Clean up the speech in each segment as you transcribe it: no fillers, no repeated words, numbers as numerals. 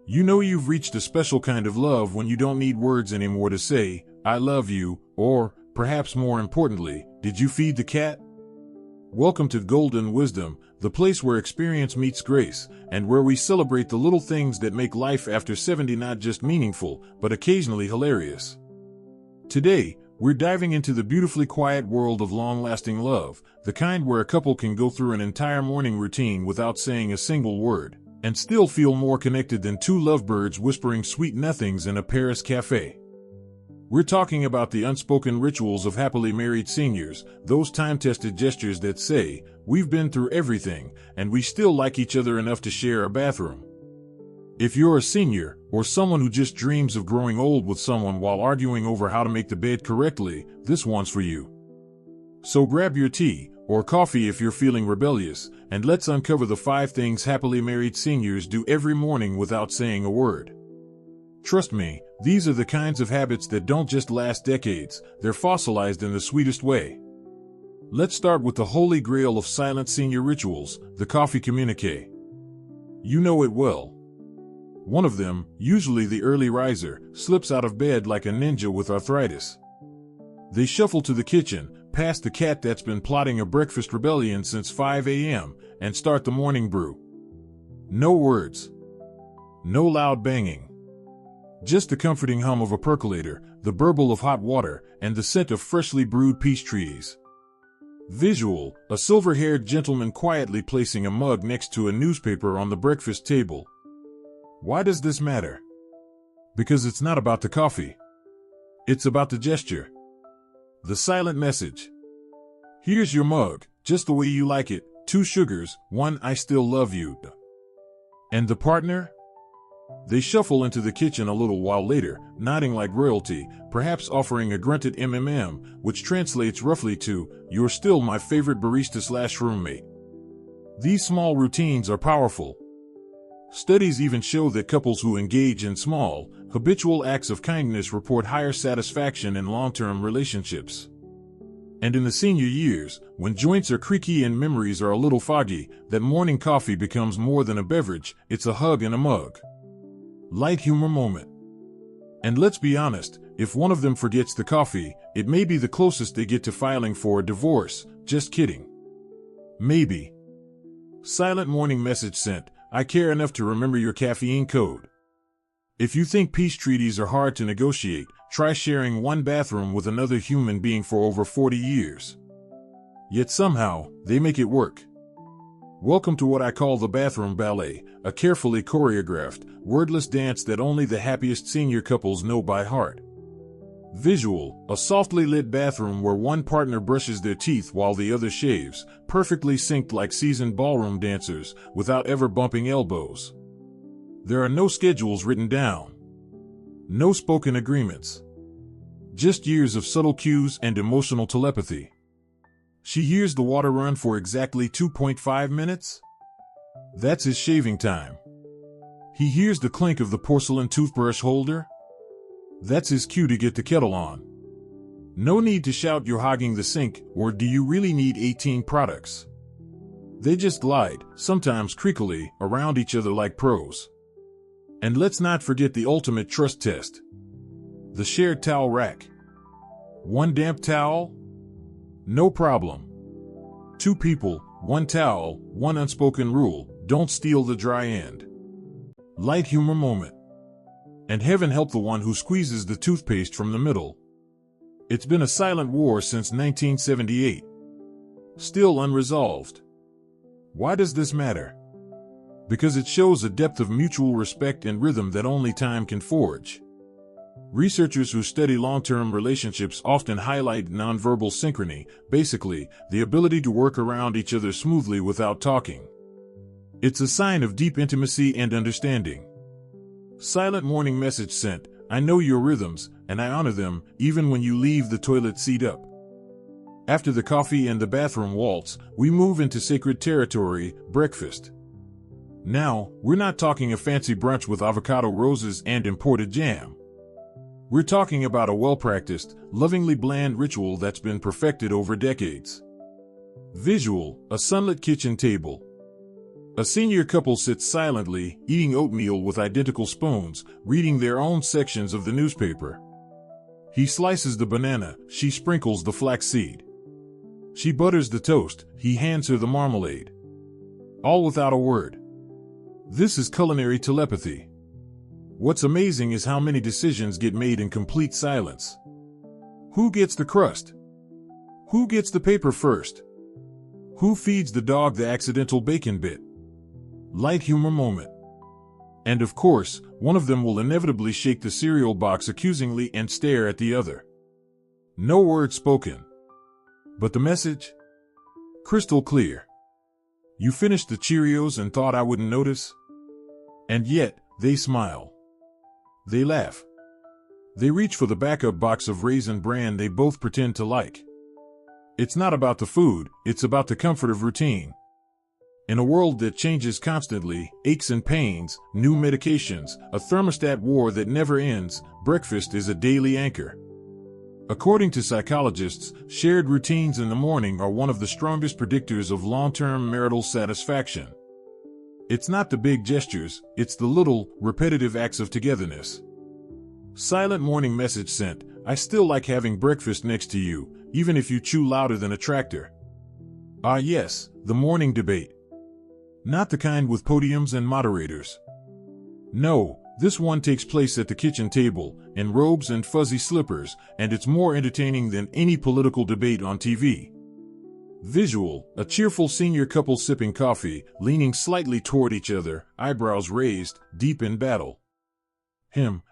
You know you've reached a special kind of love when you don't need words anymore to say, I love you, or, perhaps more importantly, did you feed the cat? Welcome to Golden Wisdom, the place where experience meets grace, and where we celebrate the little things that make life after 70 not just meaningful, but occasionally hilarious. Today, we're diving into the beautifully quiet world of long-lasting love, the kind where a couple can go through an entire morning routine without saying a single word, and still feel more connected than two lovebirds whispering sweet nothings in a Paris cafe. We're talking about the unspoken rituals of happily married seniors, those time-tested gestures that say, we've been through everything, and we still like each other enough to share a bathroom. If you're a senior, or someone who just dreams of growing old with someone while arguing over how to make the bed correctly, this one's for you. So grab your tea, or coffee if you're feeling rebellious, and let's uncover the 5 things happily married seniors do every morning without saying a word. Trust me, these are the kinds of habits that don't just last decades, they're fossilized in the sweetest way. Let's start with the holy grail of silent senior rituals, the coffee communique. You know it well. One of them, usually the early riser, slips out of bed like a ninja with arthritis. They shuffle to the kitchen, past the cat that's been plotting a breakfast rebellion since 5 a.m., and start the morning brew. No words. No loud banging. Just the comforting hum of a percolator, the burble of hot water, and the scent of freshly brewed peach trees. Visual, a silver-haired gentleman quietly placing a mug next to a newspaper on the breakfast table. Why does this matter? Because it's not about the coffee. It's about the gesture. The silent message. Here's your mug, just the way you like it, 2 sugars, 1 I still love you. And the partner? They shuffle into the kitchen a little while later, nodding like royalty, perhaps offering a grunted MMM, which translates roughly to, you're still my favorite barista/roommate. These small routines are powerful. Studies even show that couples who engage in small, habitual acts of kindness report higher satisfaction in long-term relationships. And in the senior years, when joints are creaky and memories are a little foggy, that morning coffee becomes more than a beverage, it's a hug in a mug. Light humor moment. And let's be honest, if one of them forgets the coffee, it may be the closest they get to filing for a divorce. Just kidding. Maybe. Silent morning message sent, I care enough to remember your caffeine code. If you think peace treaties are hard to negotiate, try sharing one bathroom with another human being for over 40 years. Yet somehow, they make it work. Welcome to what I call the bathroom ballet, a carefully choreographed, wordless dance that only the happiest senior couples know by heart. Visual, a softly lit bathroom where one partner brushes their teeth while the other shaves, perfectly synced like seasoned ballroom dancers, without ever bumping elbows. There are no schedules written down. No spoken agreements. Just years of subtle cues and emotional telepathy. She hears the water run for exactly 2.5 minutes? That's his shaving time. He hears the clink of the porcelain toothbrush holder? That's his cue to get the kettle on. No need to shout you're hogging the sink, or do you really need 18 products? They just glide, sometimes creakily, around each other like pros. And let's not forget the ultimate trust test. The shared towel rack. 1 damp towel? No problem. 2 people, 1 towel, 1 unspoken rule, don't steal the dry end. Light humor moment. And heaven help the one who squeezes the toothpaste from the middle. It's been a silent war since 1978. Still unresolved. Why does this matter? Because it shows a depth of mutual respect and rhythm that only time can forge. Researchers who study long-term relationships often highlight nonverbal synchrony, basically, the ability to work around each other smoothly without talking. It's a sign of deep intimacy and understanding. Silent morning message sent, I know your rhythms, and I honor them, even when you leave the toilet seat up. After the coffee and the bathroom waltz, we move into sacred territory, breakfast. Now, we're not talking a fancy brunch with avocado roses and imported jam. We're talking about a well-practiced, lovingly bland ritual that's been perfected over decades. Visual, a sunlit kitchen table. A senior couple sits silently, eating oatmeal with identical spoons, reading their own sections of the newspaper. He slices the banana, she sprinkles the flaxseed. She butters the toast, he hands her the marmalade. All without a word. This is culinary telepathy. What's amazing is how many decisions get made in complete silence. Who gets the crust? Who gets the paper first? Who feeds the dog the accidental bacon bit? Light humor moment. And of course, one of them will inevitably shake the cereal box accusingly and stare at the other. No word spoken. But the message? Crystal clear. You finished the Cheerios and thought I wouldn't notice? And yet, they smile. They laugh. They reach for the backup box of Raisin Bran they both pretend to like. It's not about the food, it's about the comfort of routine. In a world that changes constantly, aches and pains, new medications, a thermostat war that never ends, breakfast is a daily anchor. According to psychologists, shared routines in the morning are one of the strongest predictors of long-term marital satisfaction. It's not the big gestures, it's the little, repetitive acts of togetherness. Silent morning message sent, I still like having breakfast next to you, even if you chew louder than a tractor. Ah yes, the morning debate. Not the kind with podiums and moderators. No, this one takes place at the kitchen table, in robes and fuzzy slippers, and it's more entertaining than any political debate on TV. Visual, a cheerful senior couple sipping coffee, leaning slightly toward each other, eyebrows raised, deep in battle.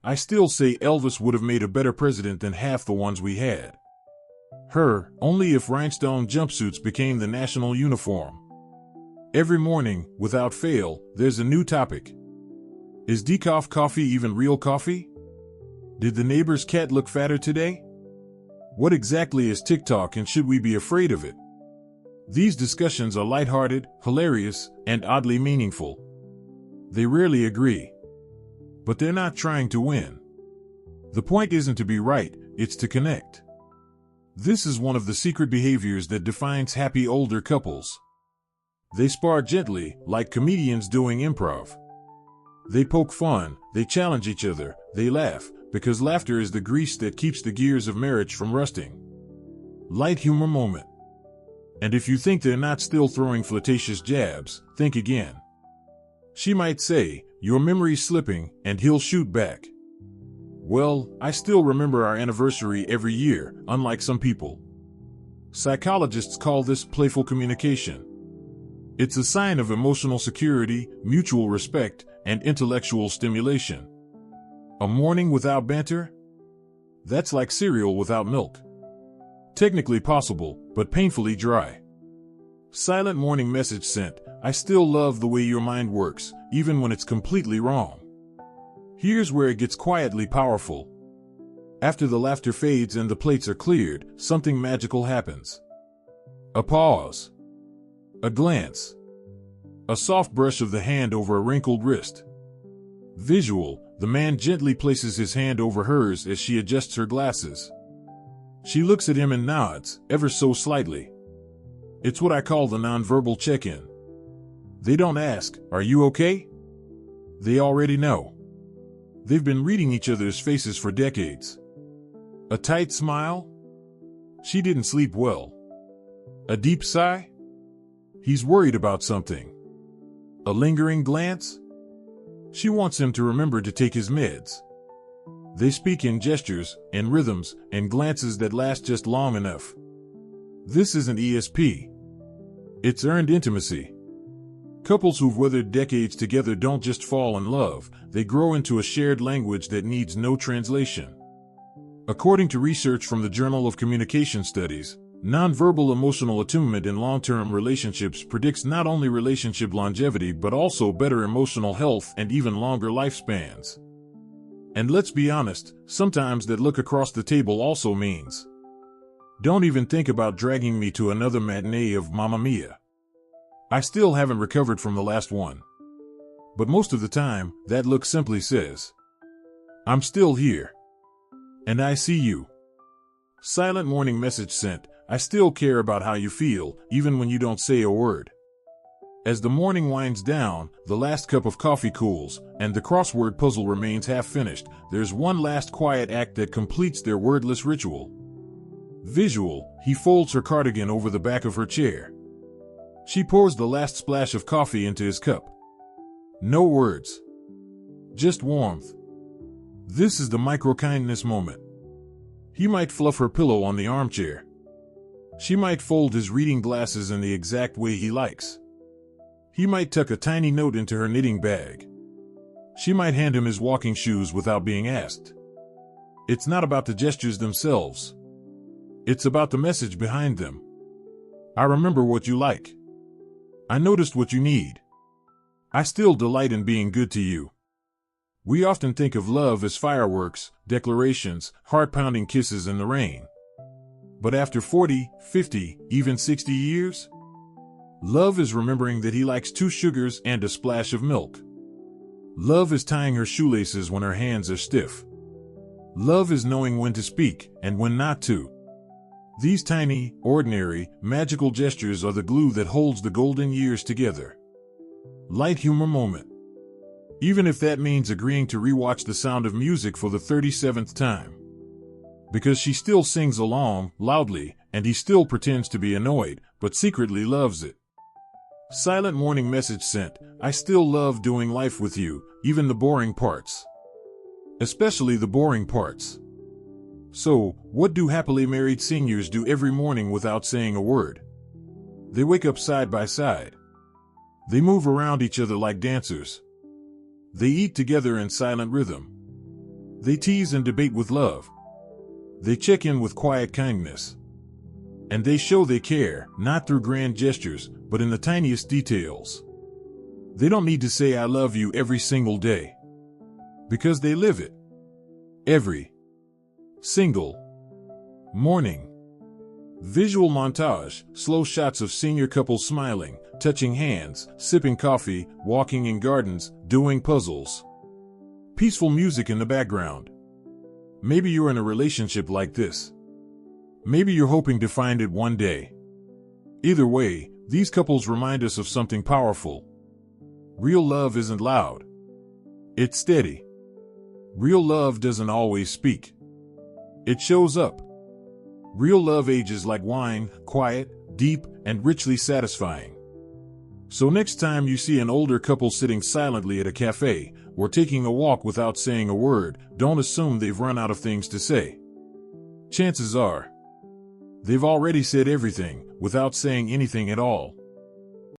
I still say Elvis would have made a better president than half the ones we had. Her, only if rhinestone jumpsuits became the national uniform. Every morning, without fail, there's a new topic. Is decaf coffee even real coffee? Did the neighbor's cat look fatter today? What exactly is TikTok and should we be afraid of it? These discussions are lighthearted, hilarious, and oddly meaningful. They rarely agree. But they're not trying to win. The point isn't to be right, it's to connect. This is one of the secret behaviors that defines happy older couples. They spar gently, like comedians doing improv. They poke fun, they challenge each other, they laugh, because laughter is the grease that keeps the gears of marriage from rusting. Light humor moment. And if you think they're not still throwing flirtatious jabs, think again. She might say, your memory's slipping, and he'll shoot back. Well, I still remember our anniversary every year, unlike some people. Psychologists call this playful communication. It's a sign of emotional security, mutual respect, and intellectual stimulation. A morning without banter? That's like cereal without milk. Technically possible, but painfully dry. Silent morning message sent, I still love the way your mind works, even when it's completely wrong. Here's where it gets quietly powerful. After the laughter fades and the plates are cleared, something magical happens. A pause. A glance. A soft brush of the hand over a wrinkled wrist. Visual, the man gently places his hand over hers as she adjusts her glasses. She looks at him and nods, ever so slightly. It's what I call the nonverbal check-in. They don't ask, are you okay? They already know. They've been reading each other's faces for decades. A tight smile? She didn't sleep well. A deep sigh? He's worried about something. A lingering glance? She wants him to remember to take his meds. They speak in gestures, and rhythms, and glances that last just long enough. This isn't ESP. It's earned intimacy. Couples who've weathered decades together don't just fall in love, they grow into a shared language that needs no translation. According to research from the Journal of Communication Studies, nonverbal emotional attunement in long-term relationships predicts not only relationship longevity but also better emotional health and even longer lifespans. And let's be honest, sometimes that look across the table also means, don't even think about dragging me to another matinee of Mamma Mia. I still haven't recovered from the last one. But most of the time, that look simply says, I'm still here. And I see you. Silent morning message sent, I still care about how you feel, even when you don't say a word. As the morning winds down, the last cup of coffee cools, and the crossword puzzle remains half finished, there's one last quiet act that completes their wordless ritual. Visual, he folds her cardigan over the back of her chair. She pours the last splash of coffee into his cup. No words. Just warmth. This is the micro-kindness moment. He might fluff her pillow on the armchair. She might fold his reading glasses in the exact way he likes. He might tuck a tiny note into her knitting bag. She might hand him his walking shoes without being asked. It's not about the gestures themselves. It's about the message behind them. I remember what you like. I noticed what you need. I still delight in being good to you. We often think of love as fireworks, declarations, heart-pounding kisses in the rain. But after 40, 50, even 60 years, love is remembering that he likes 2 sugars and a splash of milk. Love is tying her shoelaces when her hands are stiff. Love is knowing when to speak and when not to. These tiny, ordinary, magical gestures are the glue that holds the golden years together. Light humor moment. Even if that means agreeing to rewatch The Sound of Music for the 37th time. Because she still sings along, loudly, and he still pretends to be annoyed, but secretly loves it. Silent morning message sent, I still love doing life with you, even the boring parts. Especially the boring parts. So, what do happily married seniors do every morning without saying a word? They wake up side by side. They move around each other like dancers. They eat together in silent rhythm. They tease and debate with love. They check in with quiet kindness. And they show they care, not through grand gestures, but in the tiniest details. They don't need to say I love you every single day. Because they live it. Every single morning. Visual montage, slow shots of senior couples smiling, touching hands, sipping coffee, walking in gardens, doing puzzles. Peaceful music in the background. Maybe you're in a relationship like this. Maybe you're hoping to find it one day. Either way, these couples remind us of something powerful. Real love isn't loud. It's steady. Real love doesn't always speak. It shows up. Real love ages like wine, quiet, deep, and richly satisfying. So next time you see an older couple sitting silently at a cafe, or taking a walk without saying a word, don't assume they've run out of things to say. Chances are, they've already said everything, without saying anything at all.